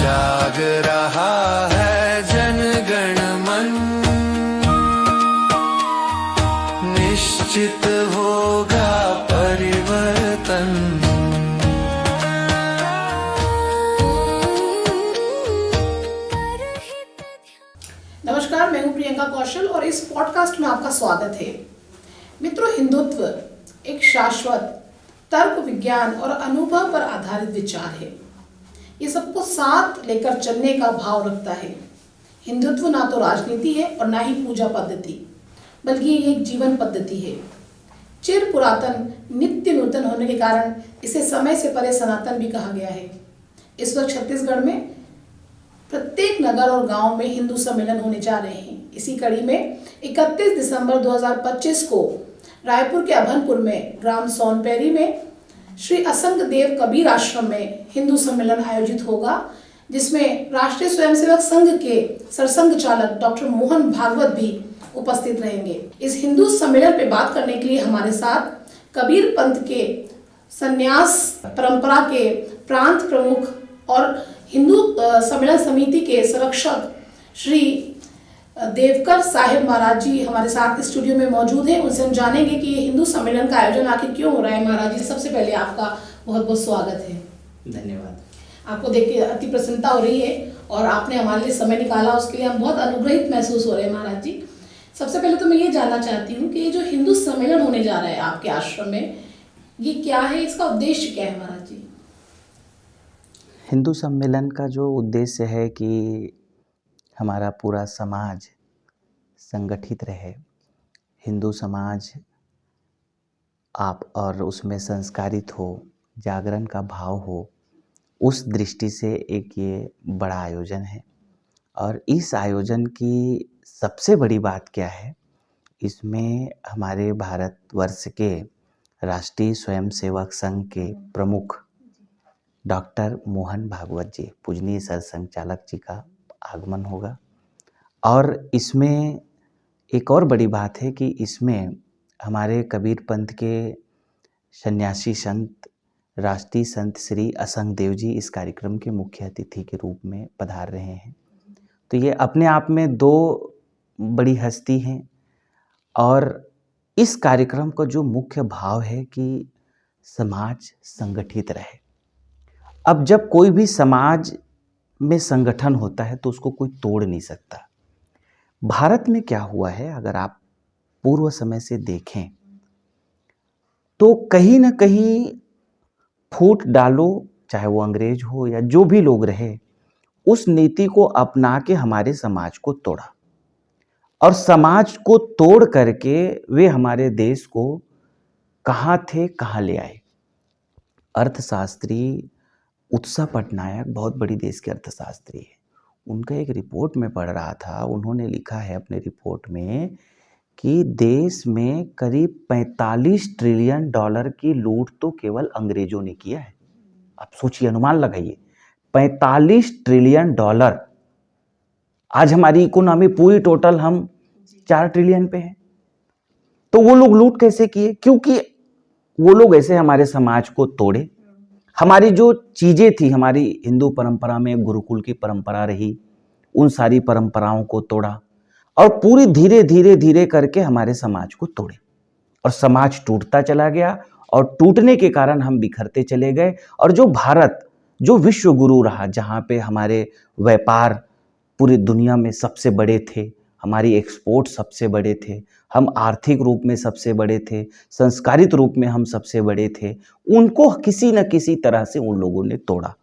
जाग रहा है जनगण मन, निश्चित होगा परिवर्तन। नमस्कार, मैं हूं प्रियंका कौशल और इस पॉडकास्ट में आपका स्वागत है। मित्रों, हिंदुत्व एक शाश्वत तर्क, विज्ञान और अनुभव पर आधारित विचार है। ये सबको साथ लेकर चलने का भाव रखता है। हिंदुत्व ना तो राजनीति है और ना ही पूजा पद्धति, बल्कि ये एक जीवन पद्धति है। चिर पुरातन, नित्य नूतन होने के कारण इसे समय से परे सनातन भी कहा गया है। इस वक्त छत्तीसगढ़ में प्रत्येक नगर और गांव में हिंदू सम्मेलन होने जा रहे हैं। इसी कड़ी में 31 दिसंबर 2025 को रायपुर के अभनपुर में ग्राम सोनपेरी में श्री असंग देव कबीर आश्रम में हिंदू सम्मेलन आयोजित होगा, जिसमें राष्ट्रीय स्वयंसेवक संघ के सरसंघ चालक डॉक्टर मोहन भागवत भी उपस्थित रहेंगे। इस हिंदू सम्मेलन पे बात करने के लिए हमारे साथ कबीर पंथ के संन्यास परंपरा के प्रांत प्रमुख और हिंदू सम्मेलन समिति के संरक्षक श्री देवकर साहिब महाराज जी हमारे साथ स्टूडियो में मौजूद हैं। उनसे हम जानेंगे कि ये हिंदू सम्मेलन का आयोजन आखिर क्यों हो रहा है। महाराज जी, सबसे पहले आपका बहुत बहुत स्वागत है। धन्यवाद। आपको देख के अति प्रसन्नता हो रही है और आपने हमारे लिए समय निकाला, उसके लिए हम बहुत अनुग्रहित महसूस हो रहे हैं। महाराज जी, सबसे पहले तो मैं ये जानना चाहती हूँ कि ये जो हिंदू सम्मेलन होने जा रहा है आपके आश्रम में, ये क्या है, इसका उद्देश्य क्या है महाराज जी? हिंदू सम्मेलन का जो उद्देश्य है कि हमारा पूरा समाज संगठित रहे, हिंदू समाज आप और उसमें संस्कारित हो, जागरण का भाव हो, उस दृष्टि से एक ये बड़ा आयोजन है। और इस आयोजन की सबसे बड़ी बात क्या है, इसमें हमारे भारतवर्ष के राष्ट्रीय स्वयंसेवक संघ के प्रमुख डॉक्टर मोहन भागवत जी, पूजनीय सरसंघ चालक जी का आगमन होगा। और इसमें एक और बड़ी बात है कि इसमें हमारे कबीर पंथ के सन्यासी संत राष्ट्रीय संत श्री असंग देव जी इस कार्यक्रम के मुख्य अतिथि के रूप में पधार रहे हैं। तो ये अपने आप में दो बड़ी हस्ती हैं। और इस कार्यक्रम का जो मुख्य भाव है कि समाज संगठित रहे। अब जब कोई भी समाज में संगठन होता है तो उसको कोई तोड़ नहीं सकता। भारत में क्या हुआ है, अगर आप पूर्व समय से देखें तो कहीं ना कहीं फूट डालो, चाहे वो अंग्रेज हो या जो भी लोग रहे, उस नीति को अपना के हमारे समाज को तोड़ा और समाज को तोड़ करके वे हमारे देश को कहाँ थे कहाँ ले आए। अर्थशास्त्री उत्साह पटनायक बहुत बड़ी देश के अर्थशास्त्री है। उनका एक रिपोर्ट में पढ़ रहा था, उन्होंने लिखा है अपने रिपोर्ट में कि देश में करीब 45 ट्रिलियन डॉलर की लूट तो केवल अंग्रेजों ने किया है। आप सोचिए, अनुमान लगाइए, 45 ट्रिलियन डॉलर। आज हमारी इकोनॉमी पूरी टोटल हम 4 ट्रिलियन पे है। तो वो लोग लूट कैसे किए? क्योंकि वो लोग ऐसे हमारे समाज को तोड़े। हमारी जो चीज़ें थी, हमारी हिंदू परंपरा में गुरुकुल की परंपरा रही, उन सारी परंपराओं को तोड़ा और पूरी धीरे धीरे धीरे करके हमारे समाज को तोड़े और समाज टूटता चला गया। और टूटने के कारण हम बिखरते चले गए। और जो भारत, जो विश्व गुरु रहा, जहाँ पे हमारे व्यापार पूरी दुनिया में सबसे बड़े थे, हमारी एक्सपोर्ट सबसे बड़े थे, हम आर्थिक रूप में सबसे बड़े थे, संस्कारित रूप में हम सबसे बड़े थे, उनको किसी न किसी तरह से उन लोगों ने तोड़ा।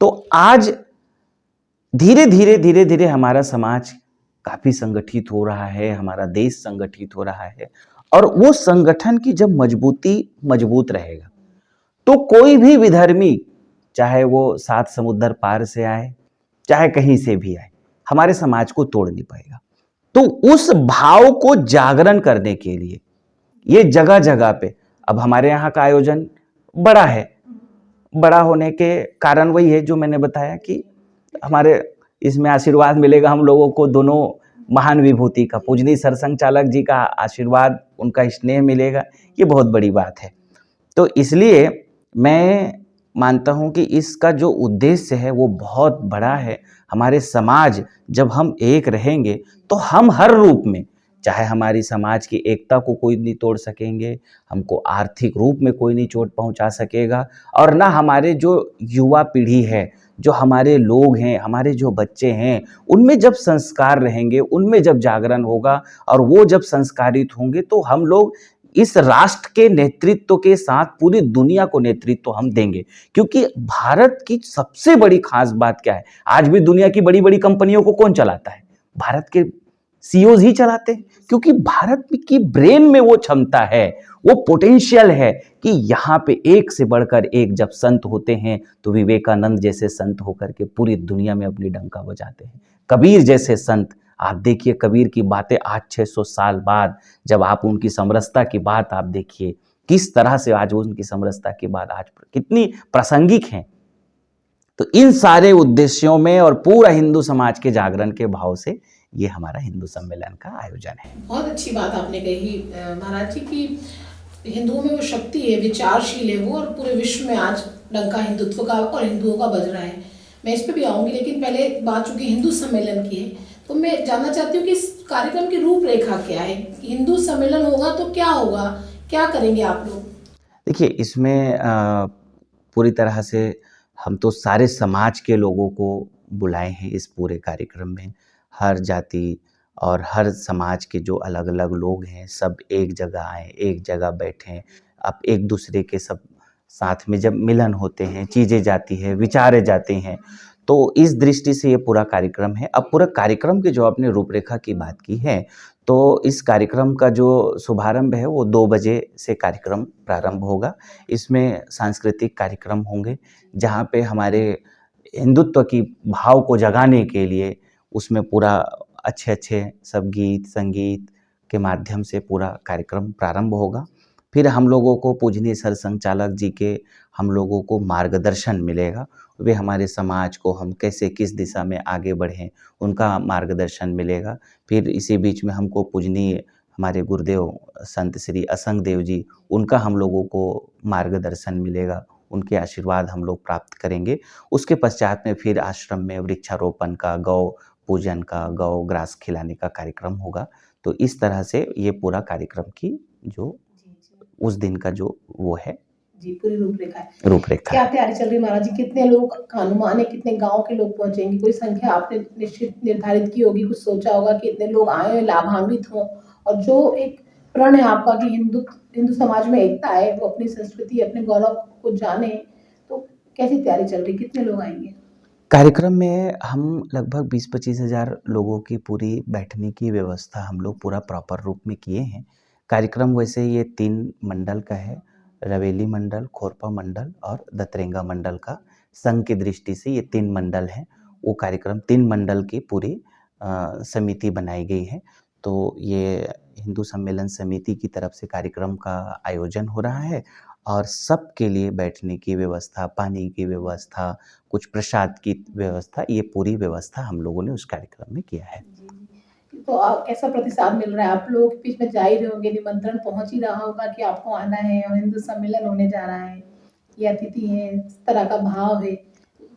तो आज धीरे धीरे हमारा समाज काफ़ी संगठित हो रहा है, हमारा देश संगठित हो रहा है। और वो संगठन की जब मजबूत रहेगा तो कोई भी विधर्मी, चाहे वो 7 समुद्र पार से आए, चाहे कहीं से भी आए, हमारे समाज को तोड़ नहीं पाएगा। तो उस भाव को जागरण करने के लिए ये जगह जगह पे, अब हमारे यहाँ का आयोजन बड़ा है। बड़ा होने के कारण वही है जो मैंने बताया कि हमारे इसमें आशीर्वाद मिलेगा हम लोगों को दोनों महान विभूति का, पूजनीय सरसंघ चालक जी का आशीर्वाद, उनका स्नेह मिलेगा। ये बहुत बड़ी बात है। तो इसलिए मैं मानता हूँ कि इसका जो उद्देश्य है वो बहुत बड़ा है। हमारे समाज जब हम एक रहेंगे तो हम हर रूप में, चाहे हमारी समाज की एकता को कोई नहीं तोड़ सकेंगे, हमको आर्थिक रूप में कोई नहीं चोट पहुंचा सकेगा, और ना हमारे जो युवा पीढ़ी है, जो हमारे लोग हैं, हमारे जो बच्चे हैं, उनमें जब संस्कार रहेंगे, उनमें जब जागरण होगा और वो जब संस्कारित होंगे तो हम लोग इस राष्ट्र के नेतृत्व के साथ पूरी दुनिया को नेतृत्व हम देंगे। क्योंकि भारत की सबसे बड़ी खास बात क्या है, आज भी दुनिया की बड़ी बड़ी कंपनियों को कौन चलाता है? भारत के सीईओज ही चलाते हैं, क्योंकि भारत की ब्रेन में वो क्षमता है, वो पोटेंशियल है कि यहाँ पे एक से बढ़कर एक जब संत होते हैं तो विवेकानंद जैसे संत होकर के पूरी दुनिया में अपनी डंका बजाते हैं। कबीर जैसे संत, आप देखिए कबीर की बातें आज 600 साल बाद जब आप उनकी समरसता की बात आप देखिए, किस तरह से आज उनकी समरसता की बात आज कितनी प्रासंगिक है। तो इन सारे उद्देश्यों में और पूरा हिंदू समाज के जागरण के भाव से ये हमारा हिंदू सम्मेलन का आयोजन है। बहुत अच्छी बात आपने कही महाराज जी की हिंदुओं में वो शक्ति है, विचारशील है वो, और पूरे विश्व में आज डंका हिंदुत्व का और हिंदुओं का बज रहा है। मैं इस पे भी आऊंगी, लेकिन पहले बात चूंकि हिंदू सम्मेलन की है तो मैं जानना चाहती हूँ कि इस कार्यक्रम की रूपरेखा क्या है। हिंदू सम्मेलन होगा तो क्या होगा, क्या करेंगे आप लोग? देखिए, इसमें पूरी तरह से हम तो सारे समाज के लोगों को बुलाए हैं इस पूरे कार्यक्रम में। हर जाति और हर समाज के जो अलग अलग लोग हैं सब एक जगह आए, एक जगह बैठें। अब एक दूसरे के सब साथ में जब मिलन होते हैं, चीज़ें जाती है, विचारे जाते हैं, तो इस दृष्टि से ये पूरा कार्यक्रम है। अब पूरा कार्यक्रम की जो आपने रूपरेखा की बात की है, तो इस कार्यक्रम का जो शुभारंभ है वो 2 बजे से कार्यक्रम प्रारंभ होगा। इसमें सांस्कृतिक कार्यक्रम होंगे जहाँ पे हमारे हिंदुत्व की भाव को जगाने के लिए उसमें पूरा अच्छे अच्छे सब गीत संगीत के माध्यम से पूरा कार्यक्रम प्रारंभ होगा। फिर हम लोगों को पूजनीय सर संचालक जी के हम लोगों को मार्गदर्शन मिलेगा। वे हमारे समाज को हम कैसे किस दिशा में आगे बढ़ें उनका मार्गदर्शन मिलेगा। फिर इसी बीच में हमको पूजनीय हमारे गुरुदेव संत श्री असंग देव जी, उनका हम लोगों को मार्गदर्शन मिलेगा, उनके आशीर्वाद हम लोग प्राप्त करेंगे। उसके पश्चात में फिर आश्रम में वृक्षारोपण का, गौ पूजन का, गौ ग्रास खिलाने का कार्यक्रम होगा। तो इस तरह से ये पूरा कार्यक्रम की जो उस दिन का जो वो है जी पूरी रूपरेखा क्या तैयारी चल रही है महाराज जी? कितने लोग का अनुमान है, कितने गांव के लोग पहुंचेंगे? कोई संख्या आपने निश्चित निर्धारित की होगी, कुछ सोचा होगा कि इतने लोग आए लाभान्वित हों, और जो एक प्रण है आपका कि हिंदू समाज में एकता है, वो अपनी संस्कृति अपने गौरव को जाने, तो कैसी तैयारी चल रही, कितने लोग आएंगे? कार्यक्रम में हम लगभग 20-25 हज़ार लोगों की पूरी बैठने की व्यवस्था हम लोग पूरा प्रॉपर रूप में किए हैं। कार्यक्रम वैसे ये 3 मंडल का है, रवेली मंडल, खोरपा मंडल और दतरेंगा मंडल का। संघ की दृष्टि से ये 3 मंडल हैं। वो कार्यक्रम 3 मंडल की पूरी समिति बनाई गई है। तो ये हिंदू सम्मेलन समिति की तरफ से कार्यक्रम का आयोजन हो रहा है और सबके लिए बैठने की व्यवस्था, पानी की व्यवस्था, कुछ प्रसाद की व्यवस्था, ये पूरी व्यवस्था हम लोगों ने उस कार्यक्रम में किया है। तो कैसा प्रतिसाद मिल रहा है? आप लोग बीच में जा ही रहे होंगे, निमंत्रण पहुंच ही रहा होगा कि आपको आना है और हिंदू सम्मेलन होने जा रहा है, ये अतिथि है, इस तरह का भाव है,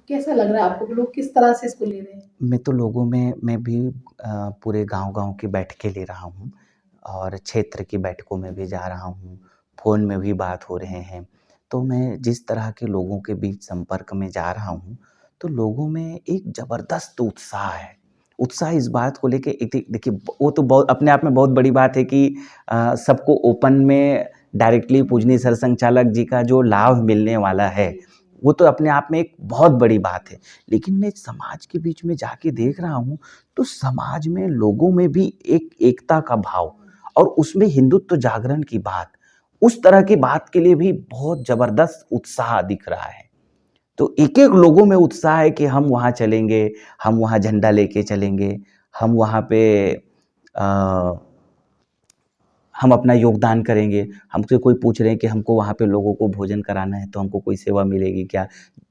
कैसा लग रहा है आपको? लोग किस तरह से इसको ले रहे हैं? मैं तो लोगों में मैं भी पूरे गांव-गांव की बैठकें ले रहा हूं और क्षेत्र की बैठकों में भी जा रहा हूं, फ़ोन में भी बात हो रहे हैं। तो मैं जिस तरह के लोगों के बीच संपर्क में जा रहा हूं, तो लोगों में एक ज़बरदस्त उत्साह है। उत्साह इस बात को लेके देखिए वो तो बहुत अपने आप में बहुत बड़ी बात है कि सबको ओपन में डायरेक्टली पूजनीय सर संचालक जी का जो लाभ मिलने वाला है, वो तो अपने आप में एक बहुत बड़ी बात है। लेकिन मैं समाज के बीच में जाके देख रहा हूँ, तो समाज में लोगों में भी एक एकता का भाव और उसमें हिंदुत्व जागरण की बात, उस तरह की बात के लिए भी बहुत ज़बरदस्त उत्साह दिख रहा है। तो एक-एक लोगों में उत्साह है कि हम वहाँ चलेंगे, हम वहाँ झंडा लेके चलेंगे, हम वहाँ पे हम अपना योगदान करेंगे। हमसे कोई पूछ रहे हैं कि हमको वहाँ पे लोगों को भोजन कराना है, तो हमको कोई सेवा मिलेगी क्या?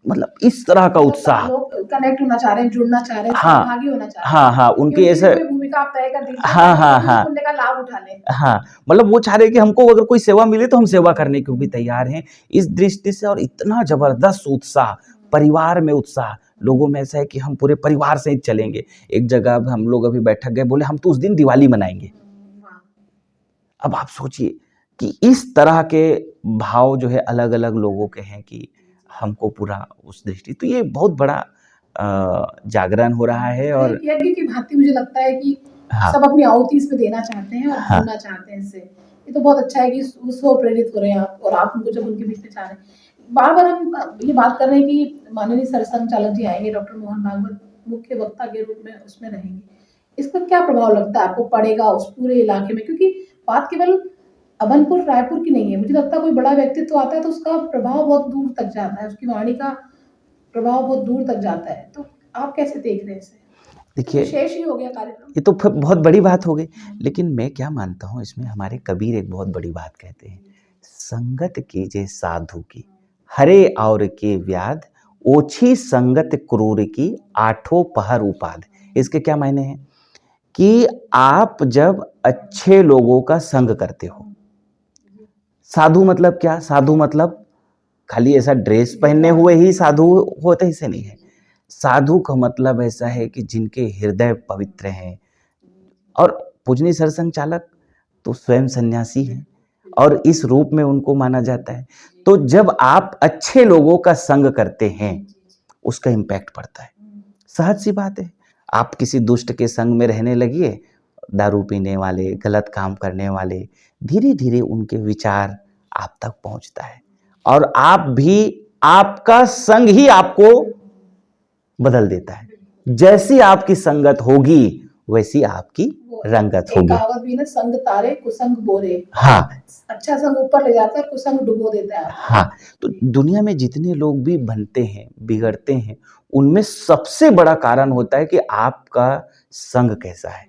मतलब इस तरह का उत्साह। लोग कनेक्ट होना चाह रहे हैं, जुड़ना चाह रहे हैं, हाँ, सहभागी होना चाह रहे हैं। हाँ, हाँ, उनकी ऐसे दिन का आप तय कर दीजिए, हाँ हाँ ताकि हाँ उस पुण्य का लाभ उठा लें। हाँ, मतलब वो चाह रहे हैं कि हमको अगर कोई सेवा मिले तो हम सेवा करने को भी तैयार हैं इस दृष्टि से। और इतना जबरदस्त उत्साह, परिवार में उत्साह, लोगों में ऐसा है कि हम पूरे परिवार से ही चलेंगे। एक जगह अब हम लोग अभी बैठक गए, बोले हम तो उस दिन दिवाली मनाएंगे। वाह। अब आप सोचिए कि इस तरह के भाव जो है अलग अलग लोगों के हैं कि हमको पूरा उस दृष्टि, तो ये बहुत बड़ा जागरण हो रहा है। और एक यज्ञ की भांति मुझे लगता है कि हाँ सब अपनी आहुति इसमें देना चाहते हैं और हाँ जुड़ना चाहते हैं इससे। ये तो बहुत अच्छा है कि उसको प्रेरित हो रहे हैं आप, और आप उनको जब उनके बीच में चाह रहे हैं। बार-बार हम ये बात कर रहे हैं कि माननीय सरसंघ चालक जी आएंगे, डॉक्टर मोहन भागवत मुख्य वक्ता के रूप में उसमें रहेंगे। इसका क्या प्रभाव लगता है आपको पड़ेगा उस पूरे इलाके में? क्योंकि बात केवल अभनपुर, रायपुर की नहीं है। मुझे लगता है कोई बड़ा व्यक्तित्व आता है तो उसका प्रभाव बहुत दूर तक जाता है, उसकी वाणी का प्रभाव बहुत दूर तक जाता है। तो आप कैसे देख रहे हैं इसे? देखिए, विशेष ही हो गया कार्यक्रम। ये तो बहुत बड़ी बात हो गई, लेकिन मैं क्या मानता हूँ इसमें, हमारे कबीर एक बहुत बड़ी बात कहते हैं, संगत कीजे साधु की, हरे और के व्याध, ओछी संगत क्रूर की, आठों पहर उपाध। इसके क्या मायने हैं कि आप जब अच्छे लोगों का संग करते हो, साधु मतलब क्या, साधु मतलब खाली ऐसा ड्रेस पहने हुए ही साधु होते, इसे नहीं है। साधु का मतलब ऐसा है कि जिनके हृदय पवित्र हैं। और पूजनीय सरसंघ चालक तो स्वयं सन्यासी हैं और इस रूप में उनको माना जाता है। तो जब आप अच्छे लोगों का संग करते हैं उसका इम्पैक्ट पड़ता है। सहज सी बात है, आप किसी दुष्ट के संग में रहने लगिए, दारू पीने वाले, गलत काम करने वाले, धीरे धीरे उनके विचार आप तक पहुंचता है और आप भी, आपका संग ही आपको बदल देता है। जैसी आपकी संगत होगी वैसी आपकी रंगत एक होगी। कहावत भी ना, संग तारे कुसंग बोरे। हाँ अच्छा संग ऊपर ले जाता है, कुसंग डुबो देता है आपको। हाँ, तो दुनिया में जितने लोग भी बनते हैं, बिगड़ते हैं, उनमें सबसे बड़ा कारण होता है कि आपका संग कैसा है।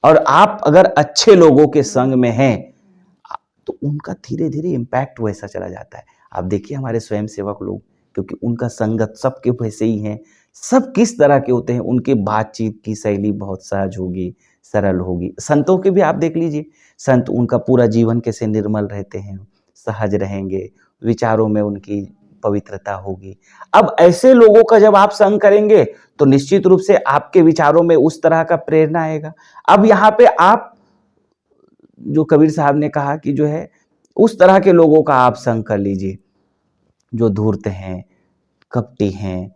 और आप अगर अच्छे लोगों के संग में हैं तो उनका धीरे धीरे इम्पैक्ट वैसा चला जाता है। आप देखिए हमारे स्वयं सेवक लोग, क्योंकि उनका संगत सबके वैसे ही हैं, सब किस तरह के होते हैं, उनके बातचीत की शैली बहुत सहज होगी, सरल होगी। संतों के भी आप देख लीजिए, संत उनका पूरा जीवन कैसे निर्मल रहते हैं, सहज रहेंगे, विचारों में उनकी पवित्रता होगी। अब ऐसे लोगों का जब आप संग करेंगे तो निश्चित रूप से आपके विचारों में उस तरह का प्रेरणा आएगा। अब यहाँ पे आप, जो कबीर साहब ने कहा कि जो है उस तरह के लोगों का आप संग कर लीजिए जो धूर्त हैं, कपटी हैं,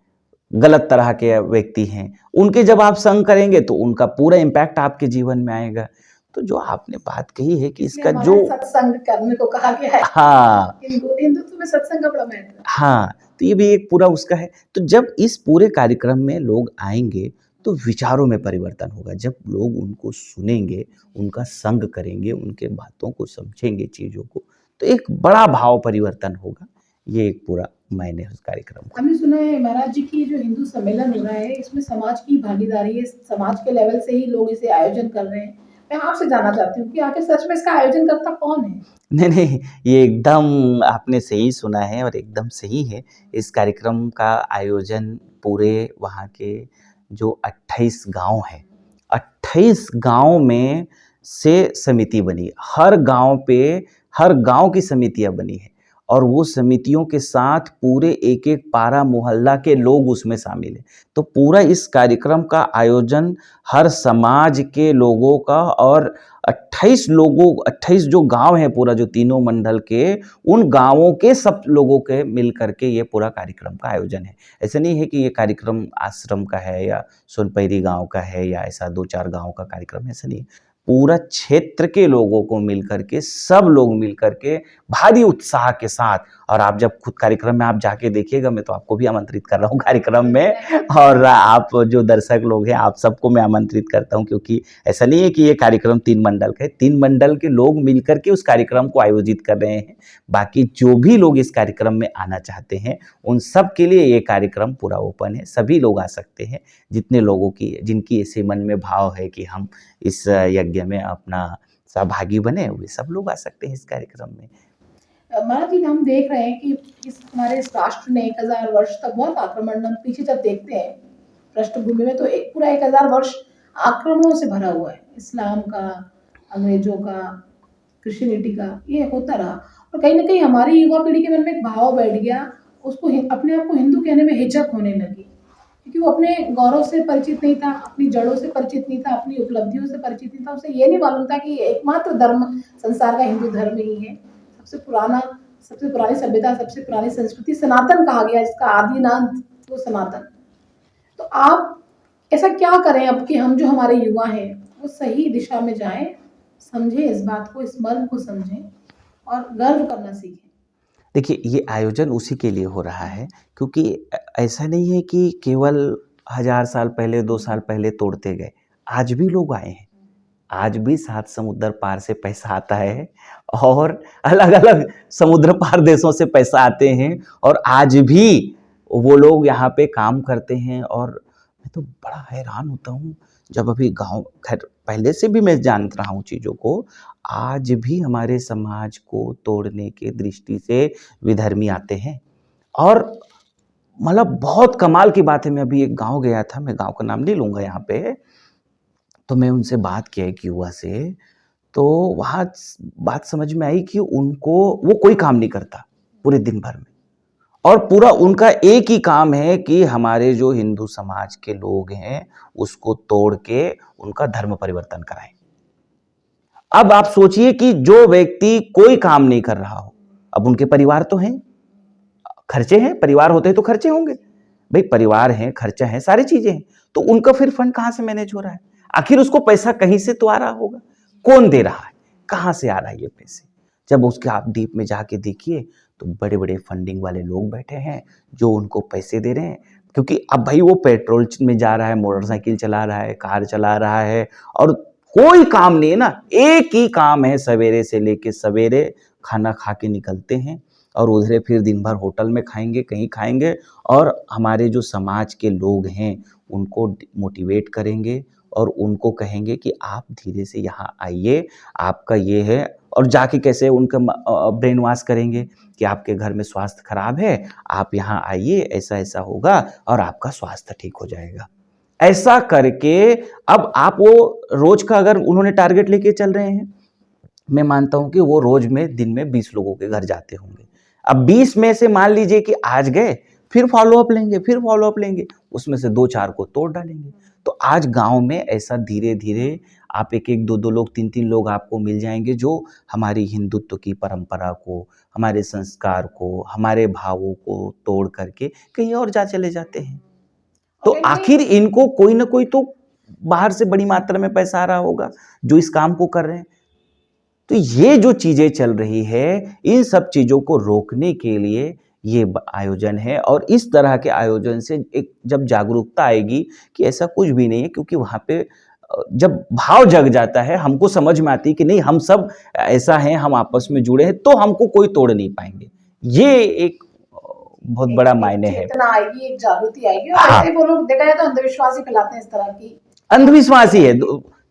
गलत तरह के व्यक्ति हैं, उनके जब आप संग करेंगे तो उनका पूरा इम्पैक्ट आपके जीवन में आएगा। तो जो आपने बात कही है कि इसका जो सत्संग करने को कहा गया है। हाँ हिंदुत्व में सत्संग का बड़ा महत्व है। हाँ, तो ये भी एक पूरा उसका है। तो जब इस पूरे कार्यक्रम में लोग आएंगे तो विचारों में परिवर्तन होगा। जब लोग उनको सुनेंगे, उनका संग करेंगे, उनके बातों को समझेंगे, चीज़ों को, तो एक बड़ा भाव परिवर्तन होगा। ये एक पूरा मायने है उस कार्यक्रम का। हमने सुना है महाराज जी की जो हिंदू सम्मेलन हो रहा है, इसमें समाज की भागीदारी है, समाज के लेवल से ही लोग इसे आयोजन कर रहे हैं। मैं आपसे जानना चाहती हूँ कि आखिर सच में इसका आयोजन करता कौन है? नहीं, ये एकदम आपने सही सुना है और एकदम सही है। इस कार्यक्रम का आयोजन पूरे वहाँ के जो 28 गांव हैं, 28 गांव में से समिति बनी। हर गांव पे, हर गांव की समितियां बनी है और वो समितियों के साथ पूरे एक एक पारा मोहल्ला के लोग उसमें शामिल हैं। तो पूरा इस कार्यक्रम का आयोजन हर समाज के लोगों का, और 28 जो गांव हैं, पूरा जो तीनों मंडल के, उन गांवों के सब लोगों के मिल करके ये पूरा कार्यक्रम का आयोजन है। ऐसे नहीं है कि ये कार्यक्रम आश्रम का है या सोनपैरी गांव का है या ऐसा 2-4 गांव का कार्यक्रम है, ऐसा नहीं। पूरा क्षेत्र के लोगों को मिल करके, सब लोग मिल करके भारी उत्साह के साथ, और आप जब खुद कार्यक्रम में आप जाके देखिएगा, मैं तो आपको भी आमंत्रित कर रहा हूँ कार्यक्रम में, और आप जो दर्शक लोग हैं आप सबको मैं आमंत्रित करता हूँ, क्योंकि ऐसा नहीं है कि ये कार्यक्रम 3 मंडल का है, 3 मंडल के लोग मिल करके उस कार्यक्रम को आयोजित कर रहे हैं। बाकी जो भी लोग इस कार्यक्रम में आना चाहते हैं उन सब के लिए ये कार्यक्रम पूरा ओपन है, सभी लोग आ सकते हैं। जितने लोगों की, जिनकी ऐसे मन में भाव है कि हम इस यज्ञ में अपना सहभागी बने, वे सब लोग आ सकते हैं इस कार्यक्रम में। महाराज जी, हम देख रहे हैं कि इस हमारे इस राष्ट्र ने 1000 वर्ष तक बहुत आक्रमण, हम पीछे जब देखते हैं पृष्ठभूमि में, तो एक पूरा 1000 वर्ष आक्रमणों से भरा हुआ है, इस्लाम का, अंग्रेजों का, क्रिश्चियनिटी का, ये होता रहा। और कहीं ना कहीं हमारी युवा पीढ़ी के मन में एक भाव बैठ गया, उसको अपने आप को हिंदू कहने में हिचक होने लगी, क्योंकि वो अपने गौरव से परिचित नहीं था, अपनी जड़ों से परिचित नहीं था, अपनी उपलब्धियों से परिचित नहीं था। उसे ये नहीं मालूम था कि ये एकमात्र धर्म संसार का हिंदू धर्म ही है, सबसे पुराना, सबसे पुरानी सभ्यता, सबसे पुरानी संस्कृति, सनातन कहा गया, जिसका आदि नाम वो सनातन। तो आप ऐसा क्या करें अब कि हम जो हमारे युवा हैं वो सही दिशा में जाएं, समझें इस बात को, इस मर्म को समझें और गर्व करना सीखें। देखिए, ये आयोजन उसी के लिए हो रहा है, क्योंकि ऐसा नहीं है कि केवल 1000 साल पहले, 2 साल पहले तोड़ते गए। आज भी लोग आए हैं, आज भी 7 समुद्र पार से पैसा आता है और अलग-अलग समुद्र पार देशों से पैसा आते हैं, और आज भी वो लोग यहाँ पे काम करते हैं। और मैं तो बड़ा हैरान होता हूँ, जब अभी गाँव, खैर पहले से भी मैं जान रहा हूँ चीज़ों को, आज भी हमारे समाज को तोड़ने के दृष्टि से विधर्मी आते हैं। और मतलब बहुत कमाल की बात है, मैं अभी एक गाँव गया था, मैं गाँव का नाम नहीं लूँगा यहाँ पे, तो मैं उनसे बात किया एक युवा से, तो वहाँ बात समझ में आई कि उनको, वो कोई काम नहीं करता पूरे दिन भर में, और पूरा उनका एक ही काम है कि हमारे जो हिंदू समाज के लोग हैं उसको तोड़ के उनका धर्म परिवर्तन कराएं। अब आप सोचिए कि जो व्यक्ति कोई काम नहीं कर रहा हो, अब उनके परिवार तो हैं, खर्चे हैं, परिवार होते हैं तो खर्चे होंगे भाई, परिवार है, खर्चा है, सारी चीजें हैं, तो उनका फिर फंड कहां से मैनेज हो रहा है? आखिर उसको पैसा कहीं से तो आ रहा होगा, कौन दे रहा है, कहां से आ रहा है ये पैसे? जब उसके आप डीप में जाके देखिए तो बड़े बड़े फंडिंग वाले लोग बैठे हैं जो उनको पैसे दे रहे हैं, क्योंकि अब भाई वो पेट्रोल में जा रहा है, मोटरसाइकिल चला रहा है, कार चला रहा है, और कोई काम नहीं है ना, एक ही काम है, सवेरे से लेके सवेरे खाना खा के निकलते हैं और उधरे फिर दिन भर होटल में खाएंगे, कहीं खाएंगे, और हमारे जो समाज के लोग हैं उनको मोटिवेट करेंगे और उनको कहेंगे कि आप धीरे से यहाँ आइए, आपका ये है, और जाके कैसे उनका ब्रेन वॉश करेंगे कि आपके घर में स्वास्थ्य खराब है, आप यहाँ आइए, ऐसा ऐसा होगा और आपका स्वास्थ्य ठीक हो जाएगा। ऐसा करके अब आप वो रोज का अगर उन्होंने टारगेट लेके चल रहे हैं, मैं मानता हूं कि वो रोज में दिन में 20 लोगों के घर जाते होंगे। अब 20 में से मान लीजिए कि आज गए, फिर फॉलो अप लेंगे, फिर फॉलो अप लेंगे, उसमें से 2-4 को तोड़ डालेंगे। तो आज गांव में ऐसा धीरे धीरे आप एक एक, 2-2 लोग, 3-3 लोग आपको मिल जाएंगे जो हमारी हिंदुत्व की परंपरा को, हमारे संस्कार को, हमारे भावों को तोड़ करके कहीं और जा चले जाते हैं। तो आखिर इनको कोई ना कोई तो बाहर से बड़ी मात्रा में पैसा आ रहा होगा जो इस काम को कर रहे हैं। तो ये जो चीजें चल रही है, इन सब चीजों को रोकने के लिए ये आयोजन है, और इस तरह के आयोजन से एक जब जागरूकता आएगी कि ऐसा कुछ भी नहीं है, क्योंकि वहां पे जब भाव जग जाता है, हमको समझ में आती है कि नहीं, हम सब ऐसा हैं, हम आपस में जुड़े हैं, तो हमको कोई तोड़ नहीं पाएंगे। ये एक बहुत बड़ा मायने है, चेतना आएगी, एक जागृति आएगी। और ऐसे वो लोग देखा जाए तो अंधविश्वास ही फैलाते हैं, इस तरह की अंधविश्वास ही है,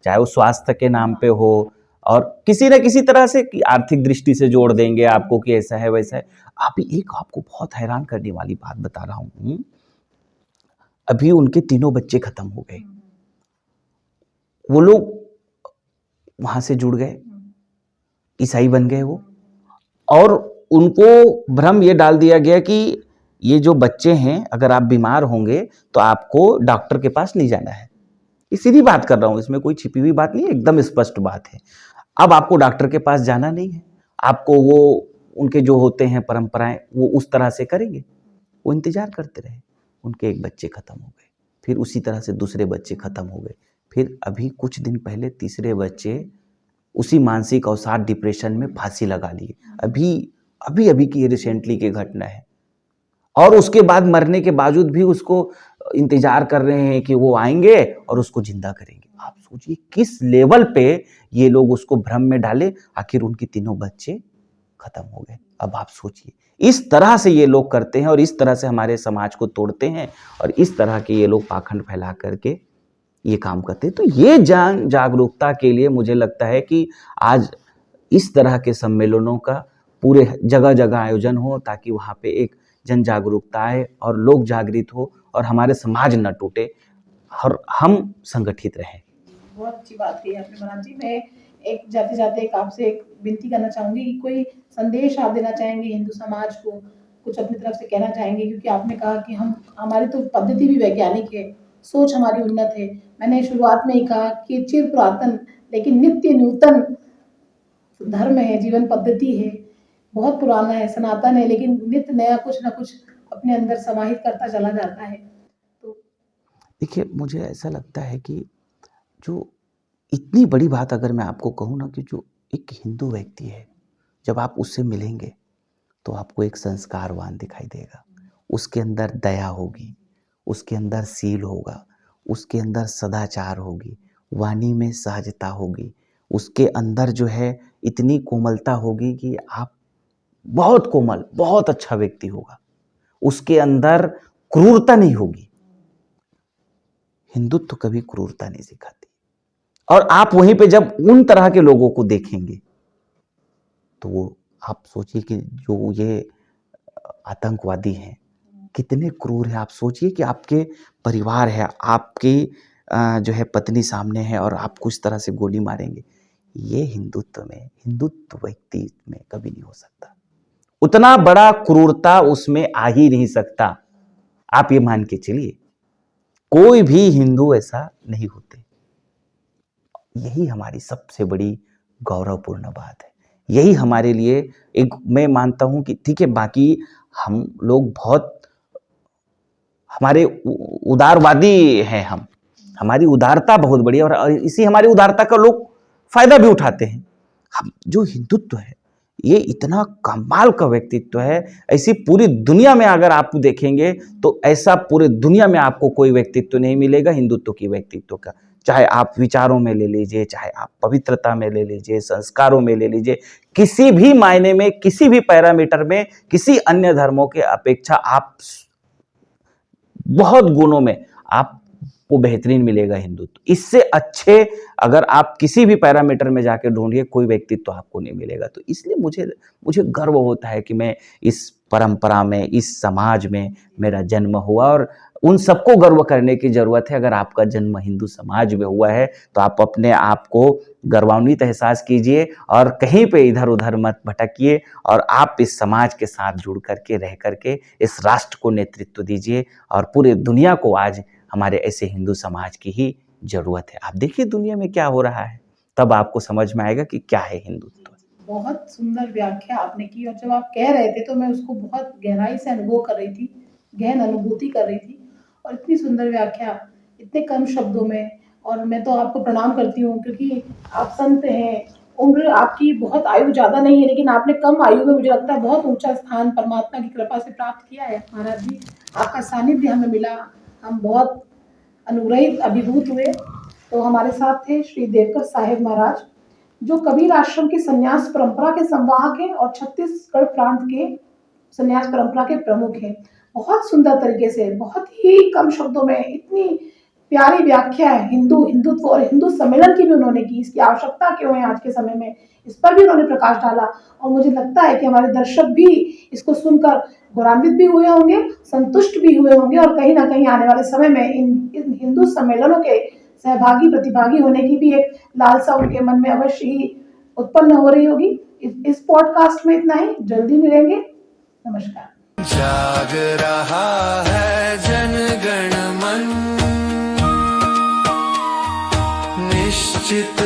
चाहे वो स्वास्थ्य के नाम पे हो, और किसी न किसी तरह से आर्थिक दृष्टि से जोड़ देंगे आपको कि ऐसा है वैसा है। आपको बहुत हैरान करने वाली बात बता रहा हूं, अभी उनके 3 बच्चे खत्म हो गए, वो लोग वहां से जुड़ गए, ईसाई बन गए वो, और उनको भ्रम ये डाल दिया गया कि ये जो बच्चे हैं, अगर आप बीमार होंगे तो आपको डॉक्टर के पास नहीं जाना है। ये सीधी बात कर रहा हूं, इसमें कोई छिपी हुई बात नहीं है, एकदम स्पष्ट बात है। अब आपको डॉक्टर के पास जाना नहीं है, आपको वो उनके जो होते हैं परंपराएं वो उस तरह से करेंगे। वो इंतजार करते रहे, उनके एक बच्चे खत्म हो गए, फिर उसी तरह से दूसरे बच्चे खत्म हो गए, फिर अभी कुछ दिन पहले तीसरे बच्चे उसी मानसिक अवसाद, डिप्रेशन में फांसी लगा लिए। अभी की रिसेंटली की घटना है, और उसके बाद मरने के बावजूद भी उसको इंतजार कर रहे हैं कि वो आएंगे और उसको जिंदा करेंगे। आप सोचिए किस लेवल पे ये लोग उसको भ्रम में डाले, आखिर उनके 3 बच्चे खत्म हो गए। अब आप सोचिए, इस तरह से ये लोग करते हैं और इस तरह से हमारे समाज को तोड़ते हैं, और इस तरह के ये लोग पाखंड फैला करके ये काम करते हैं। तो ये जागरूकता के लिए मुझे लगता है कि आज इस तरह के सम्मेलनों का पूरे जगह जगह आयोजन हो, ताकि वहाँ पे एक जन जागरूकता आए और लोग जागृत हो और हमारे समाज न टूटे और हम संगठित रहें। बहुत अच्छी बात कही आपने मनोज जी। मैं एक जाते जाते एक आपसे एक विनती करना चाहूंगी कि कोई संदेश आप देना चाहेंगे हिंदू समाज को, कुछ अपनी तरफ से कहना चाहेंगे, क्योंकि आपने कहा कि हम हमारी तो पद्धति भी वैज्ञानिक है, सोच हमारी उन्नत है। मैंने शुरुआत में ही कहा कि चिर पुरातन लेकिन नित्य नूतन धर्म है, जीवन पद्धति है, बहुत पुराना है, सनातन है, लेकिन नित्य नया कुछ ना कुछ अपने अंदर समाहित करता चला जाता है। तो देखिए, मुझे ऐसा लगता है कि जो इतनी बड़ी बात अगर मैं आपको कहूँ ना, कि जो एक हिंदू व्यक्ति है, जब आप उससे मिलेंगे तो आपको एक संस्कारवान दिखाई देगा। उसके अंदर दया होगी, उसके अंदर सील होगा, उसके अंदर सदाचार होगी, वाणी में सहजता होगी, उसके अंदर जो है इतनी कोमलता होगी कि आप बहुत कोमल, बहुत अच्छा व्यक्ति होगा। उसके अंदर क्रूरता नहीं होगी। हिंदुत्व कभी क्रूरता नहीं सिखाती। और आप वहीं पे जब उन तरह के लोगों को देखेंगे तो वो आप सोचिए कि जो ये आतंकवादी हैं कितने क्रूर हैं। आप सोचिए कि आपके परिवार है, आपकी जो है पत्नी सामने है और आपको इस तरह से गोली मारेंगे। ये हिंदुत्व व्यक्ति में कभी नहीं हो सकता। उतना बड़ा क्रूरता उसमें आ ही नहीं सकता। आप ये मान के चलिए, कोई भी हिंदू ऐसा नहीं होते। यही हमारी सबसे बड़ी गौरवपूर्ण बात है। यही हमारे लिए एक, मैं मानता हूं कि ठीक है, बाकी हम लोग बहुत हमारे उदारवादी हैं, हमारी उदारता बहुत बड़ी है और इसी हमारी उदारता का लोग फायदा भी उठाते हैं। हम जो हिंदुत्व है ये इतना कमाल का व्यक्तित्व है। ऐसी पूरी दुनिया में अगर आप देखेंगे तो ऐसा पूरी दुनिया में आपको कोई व्यक्तित्व नहीं मिलेगा हिंदुत्व की व्यक्तित्व का। चाहे आप विचारों में ले लीजिए, चाहे आप पवित्रता में ले लीजिए, संस्कारों में ले लीजिए, किसी भी मायने में, किसी भी पैरामीटर में, किसी अन्य धर्मों के अपेक्षा आप बहुत गुणों में आपको बेहतरीन मिलेगा हिंदुत्व। इससे अच्छे अगर आप किसी भी पैरामीटर में जाकर ढूंढिए, कोई व्यक्तित्व तो आपको नहीं मिलेगा। तो इसलिए मुझे गर्व होता है कि मैं इस परंपरा में, इस समाज में मेरा जन्म हुआ। और उन सबको गर्व करने की जरूरत है। अगर आपका जन्म हिंदू समाज में हुआ है तो आप अपने आप को गर्वान्वित एहसास कीजिए और कहीं पे इधर उधर मत भटकिए और आप इस समाज के साथ जुड़ करके, रह करके इस राष्ट्र को नेतृत्व दीजिए। और पूरे दुनिया को आज हमारे ऐसे हिंदू समाज की ही जरूरत है। आप देखिए दुनिया में क्या हो रहा है, तब आपको समझ में आएगा कि क्या है हिंदुत्व। बहुत सुंदर व्याख्या आपने की, और जब आप कह रहे थे तो मैं उसको बहुत गहराई से अनुभव कर रही थी, गहन अनुभूति कर रही थी। और इतनी सुंदर व्याख्या इतने कम शब्दों में, और मैं तो आपको प्रणाम करती हूँ क्योंकि आप संत हैं। उम्र आपकी बहुत आयु ज़्यादा नहीं है, लेकिन आपने कम आयु में मुझे लगता है बहुत ऊंचा स्थान परमात्मा की कृपा से प्राप्त किया है। महाराज जी, आपका सानिध्य हमें मिला, हम बहुत अनुग्रहित, अभिभूत हुए। तो हमारे साथ थे श्री देवकर साहेब महाराज, जो कबीर आश्रम की संन्यास परंपरा के संवाहक हैं और छत्तीसगढ़ प्रांत के संन्यास परंपरा के प्रमुख हैं। बहुत सुंदर तरीके से, बहुत ही कम शब्दों में इतनी प्यारी व्याख्या है हिंदुत्व और हिंदू सम्मेलन की भी उन्होंने की। इसकी आवश्यकता क्यों है आज के समय में, इस पर भी उन्होंने प्रकाश डाला। और मुझे लगता है कि हमारे दर्शक भी इसको सुनकर गौरवान्वित भी हुए होंगे, संतुष्ट भी हुए होंगे, और कहीं ना कहीं आने वाले समय में इन हिंदू सम्मेलनों के सहभागी, प्रतिभागी होने की भी एक लालसा उनके मन में अवश्य ही उत्पन्न हो रही होगी। इस पॉडकास्ट में इतना ही, जल्दी मिलेंगे। नमस्कार। जाग रहा है जनगण मन, निश्चित